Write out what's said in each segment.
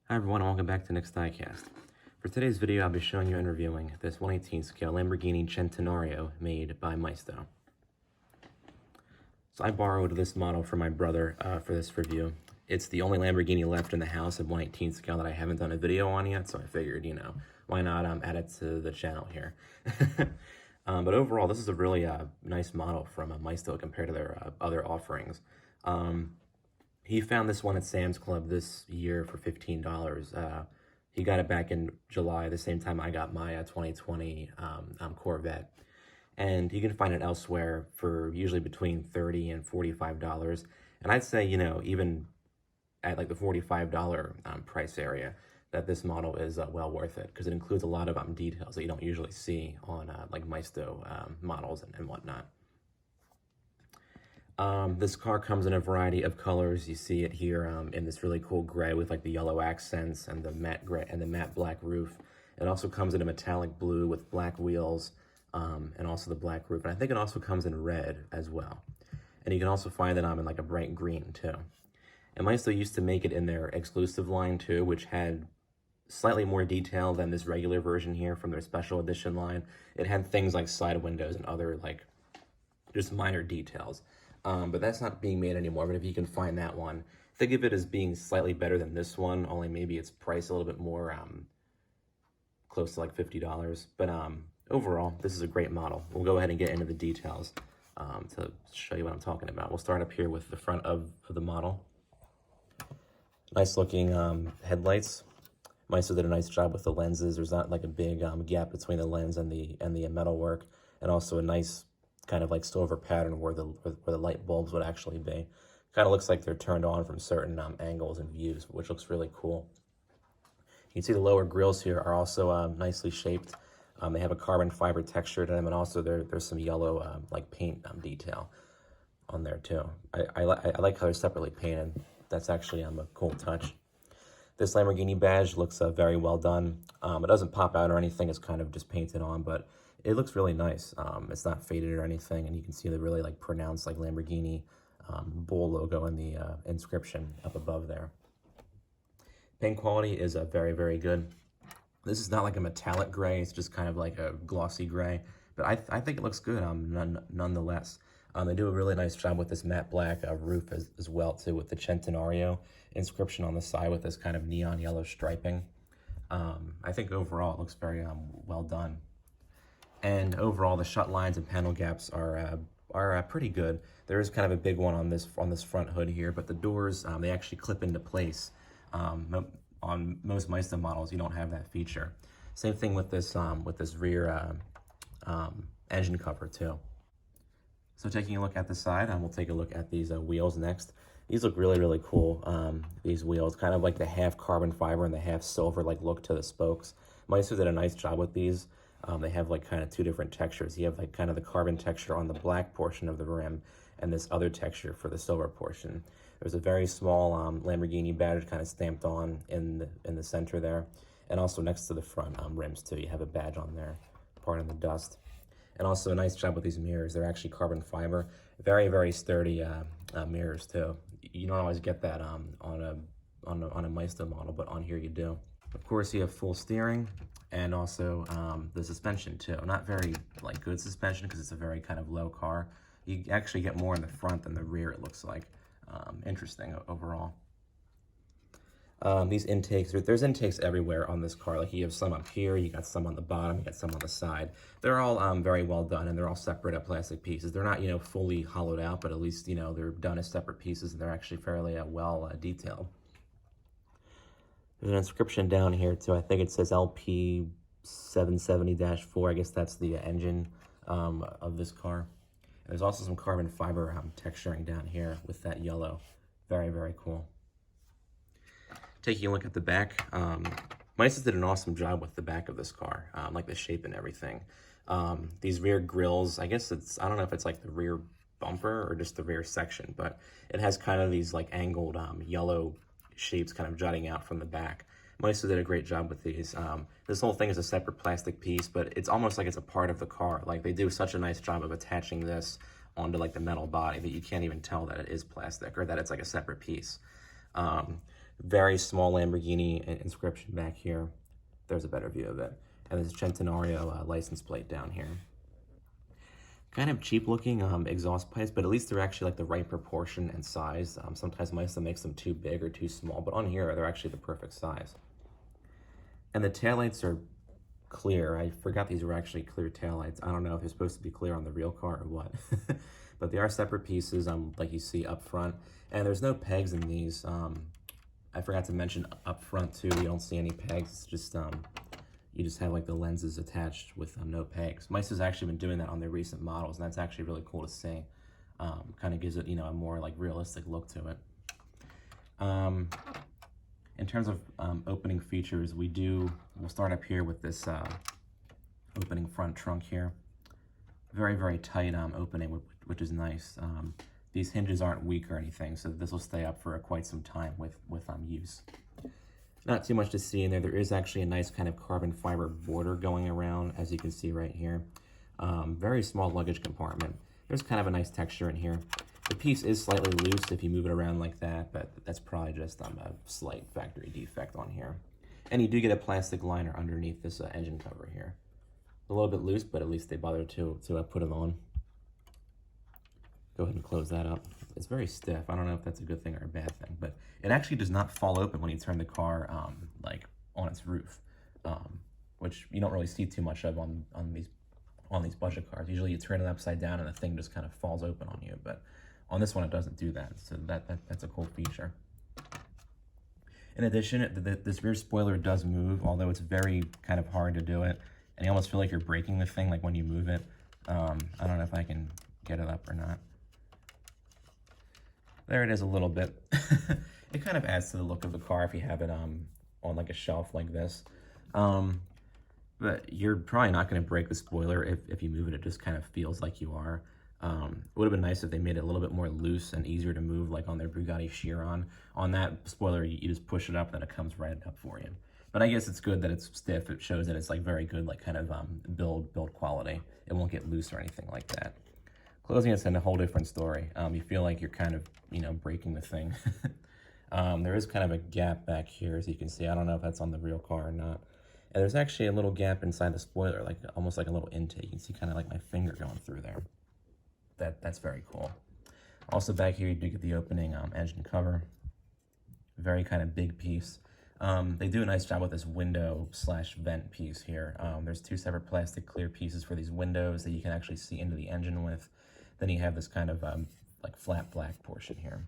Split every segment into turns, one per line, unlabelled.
Hi everyone, and welcome back to Nick's Diecast. For today's video, I'll be showing you and reviewing this 1/18 scale Lamborghini Centenario made by Maisto. So I borrowed this model from my brother for this review. It's the only Lamborghini left in the house of 1/18 scale that I haven't done a video on yet, so I figured, why not add it to the channel here. But overall, this is a really nice model from Maisto compared to their other offerings. He found this one at Sam's Club this year for $15. He got it back in July, the same time I got my 2020 Corvette. And you can find it elsewhere for usually between $30 and $45. And I'd say, even at like the $45 price area, that this model is well worth it because it includes a lot of details that you don't usually see on like Maisto models and whatnot. This car comes in a variety of colors. You see it here in this really cool gray with like the yellow accents and the matte gray and the matte black roof. It also comes in a metallic blue with black wheels and also the black roof. And I think it also comes in red as well. And you can also find it in like a bright green too. And Maisto used to make it in their exclusive line too, which had slightly more detail than this regular version here from their special edition line. It had things like side windows and other like just minor details. But that's not being made anymore. But if you can find that one, think of it as being slightly better than this one, only maybe it's priced a little bit more close to like $50. But overall, this is a great model. We'll go ahead and get into the details to show you what I'm talking about. We'll start up here with the front of the model. Nice looking headlights. Maisto did a nice job with the lenses. There's not like a big gap between the lens and the metal work, and also a nice kind of like silver pattern where the light bulbs would actually be. Kind of looks like they're turned on from certain angles and views, which looks really cool. You can see the lower grills here are also nicely shaped. They have a carbon fiber texture to them, and also there's some yellow like paint detail on there too. I like how they're separately painted. That's actually a cool touch. This Lamborghini badge looks very well done. It doesn't pop out or anything. It's kind of just painted on, but it looks really nice. It's not faded or anything, and you can see the really like pronounced like Lamborghini bull logo in the inscription up above there. Paint quality is very, very good. This is not like a metallic gray. It's just kind of like a glossy gray, but I think it looks good nonetheless. They do a really nice job with this matte black roof as well too, with the Centenario inscription on the side with this kind of neon yellow striping. I think overall it looks very well done. And overall, the shut lines and panel gaps are pretty good. There is kind of a big one on this front hood here, but the doors they actually clip into place. On most Maisto models, you don't have that feature. Same thing with this rear engine cover too. So taking a look at the side, we'll take a look at these wheels next. These look really, really cool. These wheels, kind of like the half carbon fiber and the half silver like look to the spokes. Maisto did a nice job with these. They have like kind of two different textures. You have like kind of the carbon texture on the black portion of the rim and this other texture for the silver portion. There's a very small Lamborghini badge kind of stamped on in the center there, and also next to the front rims too. You have a badge on there, part in the dust. And also a nice job with these mirrors. They're actually carbon fiber, very, very sturdy mirrors too. You don't always get that on a Maisto model, but on here you do. Of course, you have full steering and also the suspension too. Not very like good suspension because it's a very kind of low car. You actually get more in the front than the rear, it looks like. Interesting overall. These intakes, there's intakes everywhere on this car. Like you have some up here, you got some on the bottom, you got some on the side. They're all very well done, and they're all separate plastic pieces. They're not, fully hollowed out, but at least, they're done as separate pieces, and they're actually fairly well detailed. There's an inscription down here too. I think it says LP 770-4. I guess that's the engine of this car. And there's also some carbon fiber texturing down here with that yellow. Very, very cool. Taking a look at the back, Maisto did an awesome job with the back of this car, like the shape and everything. These rear grills, I guess I don't know if it's like the rear bumper or just the rear section, but it has kind of these like angled yellow shapes kind of jutting out from the back. Maisto did a great job with these. This whole thing is a separate plastic piece, but it's almost like it's a part of the car. Like they do such a nice job of attaching this onto like the metal body that you can't even tell that it is plastic or that it's like a separate piece. Very small Lamborghini inscription back here. There's a better view of it. And there's a Centenario license plate down here. Kind of cheap looking exhaust pipes, but at least they're actually like the right proportion and size. Sometimes Maisto makes them too big or too small, but on here, they're actually the perfect size. And the taillights are clear. I forgot these were actually clear taillights. I don't know if they're supposed to be clear on the real car or what. But they are separate pieces, like you see up front. And there's no pegs in these. I forgot to mention up front too, you don't see any pegs. It's just, you just have like the lenses attached with no pegs. Maisto's actually been doing that on their recent models, and that's actually really cool to see. Kind of gives it, a more like realistic look to it. In terms of opening features, we'll start up here with this opening front trunk here. Very, very tight opening, which is nice. These hinges aren't weak or anything, so this will stay up for quite some time with use. Not too much to see in there. There is actually a nice kind of carbon fiber border going around, as you can see right here. Very small luggage compartment. There's kind of a nice texture in here. The piece is slightly loose if you move it around like that, but that's probably just a slight factory defect on here. And you do get a plastic liner underneath this engine cover here. A little bit loose, but at least they bothered to put it on. Go ahead and close that up. It's very stiff. I don't know if that's a good thing or a bad thing, but it actually does not fall open when you turn the car like on its roof, which you don't really see too much of on these budget cars. Usually you turn it upside down and the thing just kind of falls open on you, but on this one it doesn't do that, so that's a cool feature. In addition, this rear spoiler does move, although it's very kind of hard to do it, and you almost feel like you're breaking the thing like when you move it. I don't know if I can get it up or not. There it is a little bit. It kind of adds to the look of the car if you have it on like a shelf like this. But you're probably not going to break the spoiler if you move it. It just kind of feels like you are. It would have been nice if they made it a little bit more loose and easier to move, like on their Bugatti Chiron. On that spoiler, you just push it up and it comes right up for you. But I guess it's good that it's stiff. It shows that it's like very good, like kind of build quality. It won't get loose or anything like that. Closing it's in a whole different story. You feel like you're kind of, breaking the thing. There is kind of a gap back here, as you can see. I don't know if that's on the real car or not. And there's actually a little gap inside the spoiler, like almost like a little intake. You can see kind of like my finger going through there. That's very cool. Also back here, you do get the opening engine cover. Very kind of big piece. They do a nice job with this window/vent piece here. There's two separate plastic clear pieces for these windows that you can actually see into the engine with. Then you have this kind of like flat black portion here.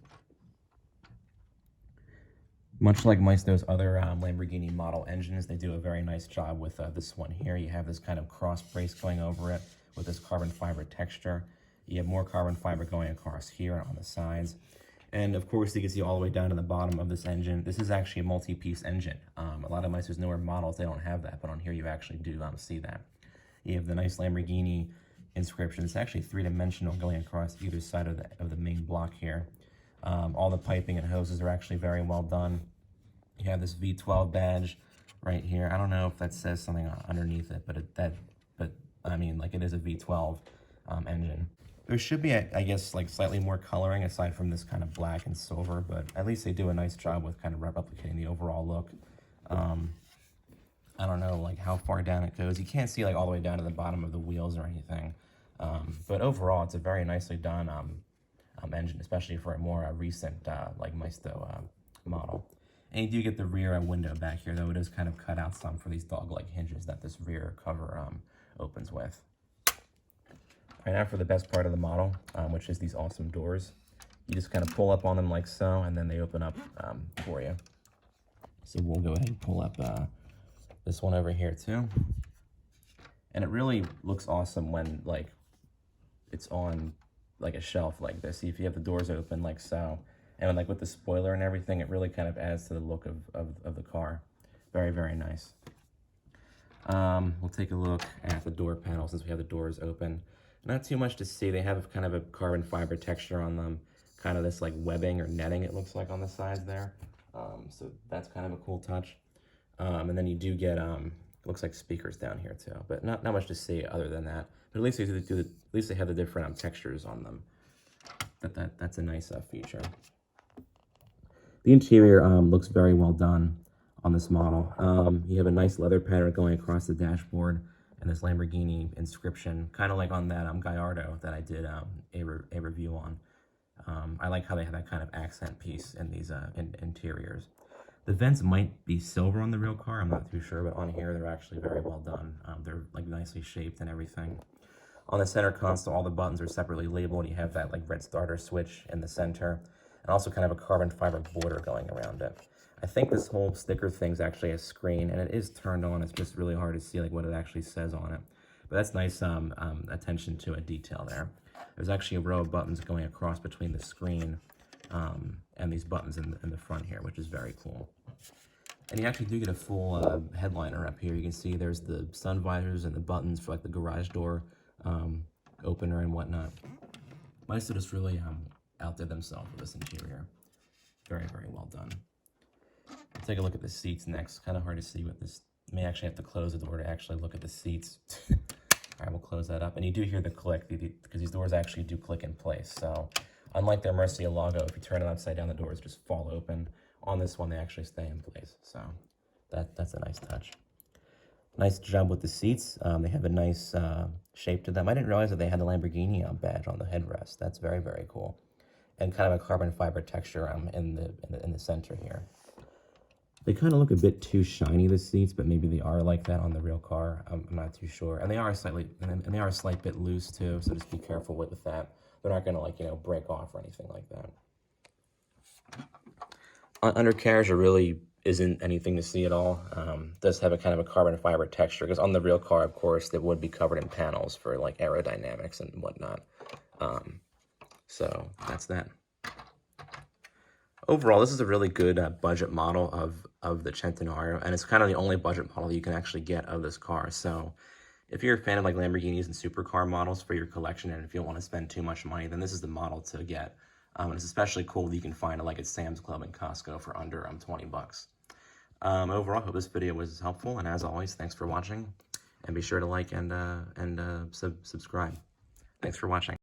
Much like Maisto's other Lamborghini model engines, they do a very nice job with this one here. You have this kind of cross brace going over it with this carbon fiber texture. You have more carbon fiber going across here on the sides. And of course, you can see all the way down to the bottom of this engine. This is actually a multi-piece engine. A lot of Maisto's newer models, they don't have that, but on here you actually do see that. You have the nice Lamborghini inscription. It's actually three-dimensional going across either side of the main block here. All the piping and hoses are actually very well done. You have this V12 badge right here. I don't know if that says something underneath it, but I mean, like, it is a V12 engine. There should be, I guess, like slightly more coloring aside from this kind of black and silver, but at least they do a nice job with kind of replicating the overall look. I don't know like how far down it goes. You can't see like all the way down to the bottom of the wheels or anything. But overall, it's a very nicely done engine, especially for a more recent like Maisto model. And you do get the rear window back here, though it is kind of cut out some for these dog-leg hinges that this rear cover opens with. Right now for the best part of the model, which is these awesome doors. You just kind of pull up on them like so, and then they open up for you. So we'll go ahead and pull up this one over here too. And it really looks awesome when like it's on like a shelf like this. See, if you have the doors open like so, and like with the spoiler and everything, it really kind of adds to the look of the car. Very, very nice. We'll take a look at the door panel since we have the doors open. Not too much to see. They have kind of a carbon fiber texture on them, kind of this like webbing or netting it looks like on the sides there. So that's kind of a cool touch. And then you do get looks like speakers down here too, but not much to see other than that. But at least they have the different textures on them. That's a nice feature. The interior looks very well done on this model. You have a nice leather pattern going across the dashboard and this Lamborghini inscription, kind of like on that Gallardo that I did a review on. I like how they have that kind of accent piece in these interiors. The vents might be silver on the real car, I'm not too sure, but on here they're actually very well done. They're like nicely shaped and everything. On the center console, all the buttons are separately labeled. You have that like red starter switch in the center, and also kind of a carbon fiber border going around it. I think this whole sticker thing's actually a screen, and it is turned on. It's just really hard to see like what it actually says on it. But that's nice attention to a detail there. There's actually a row of buttons going across between the screen and these buttons in the front here, which is very cool. And you actually do get a full headliner up here. You can see there's the sun visors and the buttons for like the garage door opener and whatnot. Maisto just really outdid themselves with this interior. Very, very well done. We'll take a look at the seats next. Kind of hard to see with this. May actually have to close the door to actually look at the seats. All right, we'll close that up. And you do hear the click because these doors actually do click in place. So unlike their Murcielago, if you turn it upside down, the doors just fall open. On this one, they actually stay in place. So that's a nice touch. Nice job with the seats. They have a nice shape to them. I didn't realize that they had the Lamborghini badge on the headrest. That's very, very cool. And kind of a carbon fiber texture in the center here. They kind of look a bit too shiny, the seats, but maybe they are like that on the real car. I'm not too sure. And they are a slight bit loose too, so just be careful with that. They're not gonna break off or anything like that. Undercarriage really isn't anything to see at all. Does have a kind of a carbon fiber texture, because on the real car, of course, it would be covered in panels for like aerodynamics and whatnot. So that's that. Overall, this is a really good budget model of the Centenario, and it's kind of the only budget model you can actually get of this car. So if you're a fan of like Lamborghinis and supercar models for your collection, and if you don't want to spend too much money, then this is the model to get. And it's especially cool that you can find it like at Sam's Club and Costco for under 20 bucks. Overall, I hope this video was helpful, and as always, thanks for watching, and be sure to like and subscribe. Thanks for watching.